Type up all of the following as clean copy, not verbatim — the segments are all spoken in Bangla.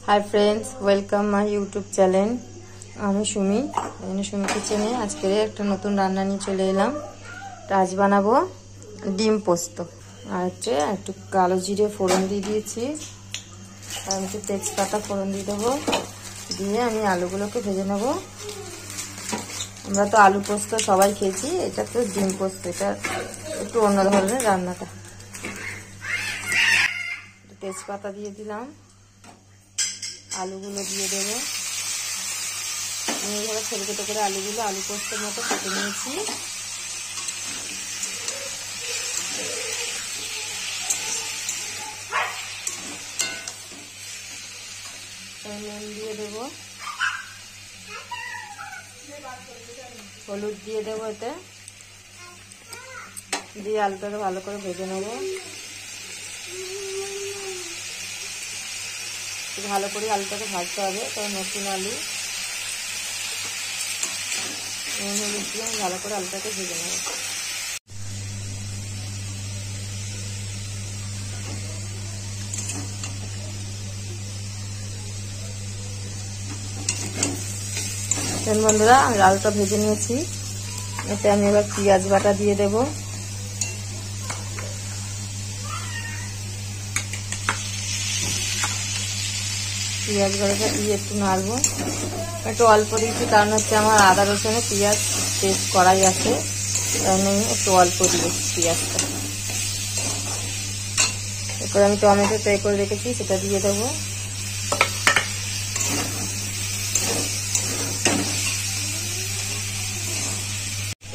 Hi friends welcome my YouTube channel আমি সুমি সুমি কিচেনে আজকে একটা নতুন রান্না নিয়ে চলে এলাম। আজ বানাবো ডিম পোস্ত আর হচ্ছে একটু কালো জিরে ফোড়ন দিয়ে দিয়েছি আর একটু তেজপাতা ফোড়ন দিয়ে দেবো, দিয়ে আমি আলুগুলোকে ভেজে নেব। আমরা তো আলু পোস্ত সবাই খেয়েছি, এটা তো ডিম পোস্ত, এটা একটু অন্য ধরনের রান্নাটা। তেজপাতা দিয়ে দিলাম, আলুগুলো দিয়ে দেবো। আমি এইভাবে ছোটো ছোটো করে আলুগুলো আলু পোস্তের মতো কেটে নিয়েছি। নুন দিয়ে দেবো, হলুদ দিয়ে দেবো, এতে দিয়ে আলুটাকে ভালো করে ভেজে নেবো। ভালো করে আলুটাকে ভাজতে হবে, কারণ নতুন আলু। নুন হলুদ দিয়ে আমি ভালো করে আলুটাকে ভেজে নেব। বন্ধুরা আমি আলুটা ভেজে নিয়েছি, এতে আমি এবার পেঁয়াজ বাটা দিয়ে দেবো। পেঁয়াজ বাটাটা দিয়ে একটু নাড়বো, একটু অল্প দিয়েছি, কারণ হচ্ছে আমার আদা রসুনে পেঁয়াজ পেস্ট করাই আছে, তাই আমি একটু অল্প দিয়েছি পেঁয়াজটা। এরপর আমি টমেটো ফ্রাই করে রেখেছি, সেটা দিয়ে দেবো।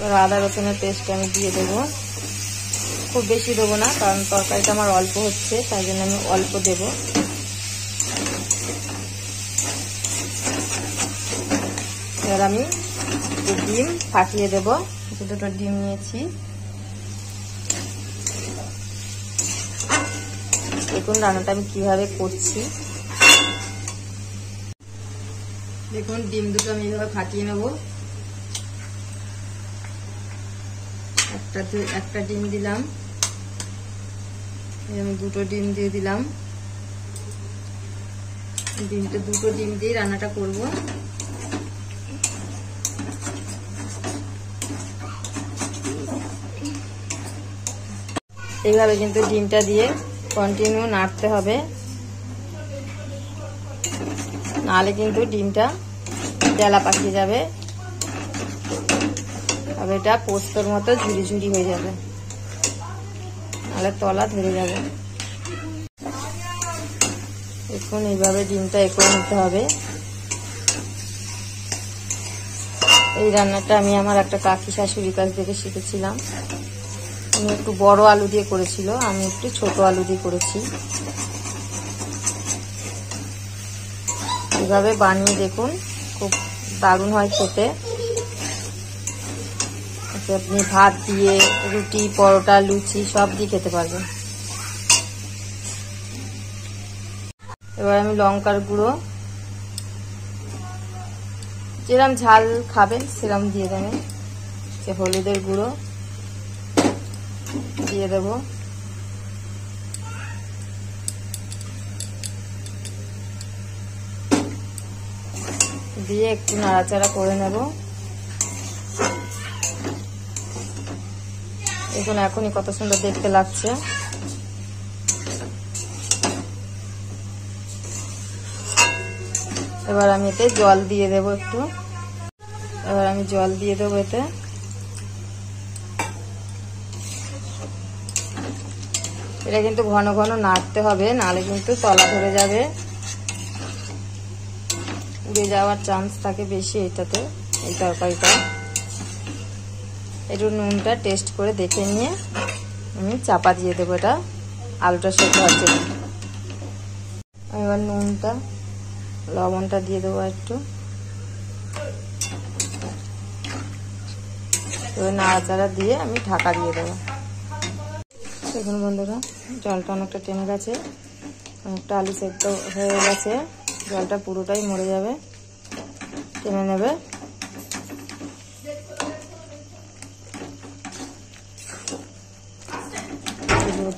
এবার আদা রসুনের পেস্ট আমি দিয়ে দেবো, খুব বেশি দেবো না, কারণ তরকারিটা আমার অল্প হচ্ছে, তাই জন্য আমি অল্প দেবো। এবার আমি ডিম ফাটিয়ে দেবো, দুটো ডিম নিয়েছি। দেখুন রান্নাটা আমি কিভাবে করছি, দেখুন ডিম দুটো আমি এইভাবে ফাটিয়ে নেব। একটা ডিম দিলাম, আমি দুটো ডিম দিয়ে দিলাম। দুটো ডিম দিয়ে রান্নাটা করব। এইভাবে কিন্তু ডিমটা দিয়ে কন্টিনিউ নাড়তে হবে, নাহলে কিন্তু ডিমটা জ্বালা পাকিয়ে যাবে, আর এটা পোস্তর মতো ঝুড়ি ঝুড়ি হয়ে যাবে, নাহলে তলা ধরে যাবে। দেখুন এইভাবে ডিমটা করে নিতে হবে। এই রান্নাটা আমি আমার একটা কাকি শাশুড়ির কাছ থেকে শিখেছিলাম। উনি একটু বড় আলু দিয়ে করেছিল, আমি একটু ছোট আলু দিয়ে করেছি। এইভাবে বানিয়ে দেখুন, খুব দারুণ হয় খেতে। আপনি ভাত দিয়ে, রুটি, পরোটা, লুচি সব দিয়ে খেতে পারবেন। এবার আমি লঙ্কার গুঁড়ো, যেরকম ঝাল খাবেন সেরকম দিয়ে দেবেন। হলুদের গুঁড়ো দিয়ে দেব, দিয়ে একটু নাড়াচাড়া করে নেব। দেখুন এখনই কত সুন্দর দেখতে লাগছে। এবার আমি এতে জল দিয়ে দেব একটু। এবার আমি জল দিয়ে দেবো এতে। এটা কিন্তু ঘন ঘন নাড়তে হবে, নাহলে কিন্তু তলা ধরে যাবে, উড়ে যাওয়ার চান্স থাকে বেশি এটাতে, এই তরকারিটা। একটু নুনটা টেস্ট করে দেখে নিয়ে আমি চাপা দিয়ে দেবো, এটা আলুটা সেদ্ধ হচ্ছে। এবার নুনটা, লবণটা দিয়ে দেবো একটু। এবার নাড়াচাড়া দিয়ে আমি ঢাকা দিয়ে দেবো। দেখুন বন্ধুরা জলটা অনেকটা টেনে গেছে, অনেকটা আলু সেদ্ধ হয়ে গেছে, জলটা পুরোটাই মরে যাবে, টেনে নেবে।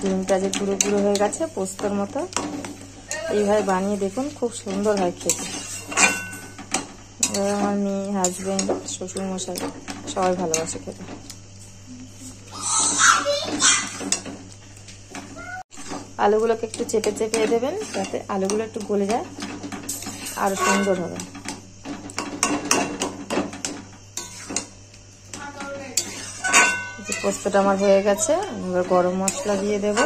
ডিমটা যে গুঁড়ো গুঁড়ো হয়ে গেছে পোস্তর মতো, এইভাবে বানিয়ে দেখুন, খুব সুন্দর হয় খেতে। আমার মেয়ে, হাজবেন্ড, শ্বশুর মশাই সবাই ভালোবাসে খেতে। আলুগুলোকে একটু চেপে চেপে দেবেন যাতে আলুগুলো একটু গলে যায়, আরো সুন্দর হবে। পোস্তটা আমার হয়ে গেছে, এবার গরম মশলা দিয়ে দেব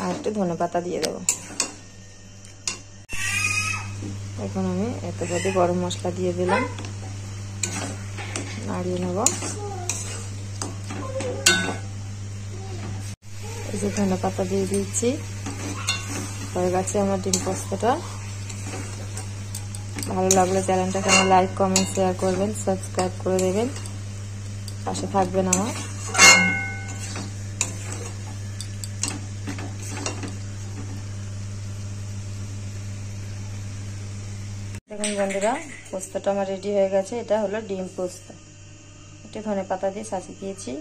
আর একটু ধনেপাতা দিয়ে দেব। এখন আমি এত করে গরম মশলা দিয়ে দিলাম, নাড়িয়ে নেব। এই যে ধনেপাতা দিয়ে দিচ্ছি, হয়ে গেছে আমার ডিম পোস্তটা। ভালো লাগলে চ্যানেলটাকে আমার লাইক, কমেন্ট, শেয়ার করবেন, সাবস্ক্রাইব করে দেবেন, পাশে থাকবেন আমার। দেখুন বন্ধুরা, পোস্তটা আমার রেডি হয়ে গেছে। এটা হলো ডিম পোস্ত। এটা ধনেপাতা দিয়ে সাজিয়ে দিয়েছি।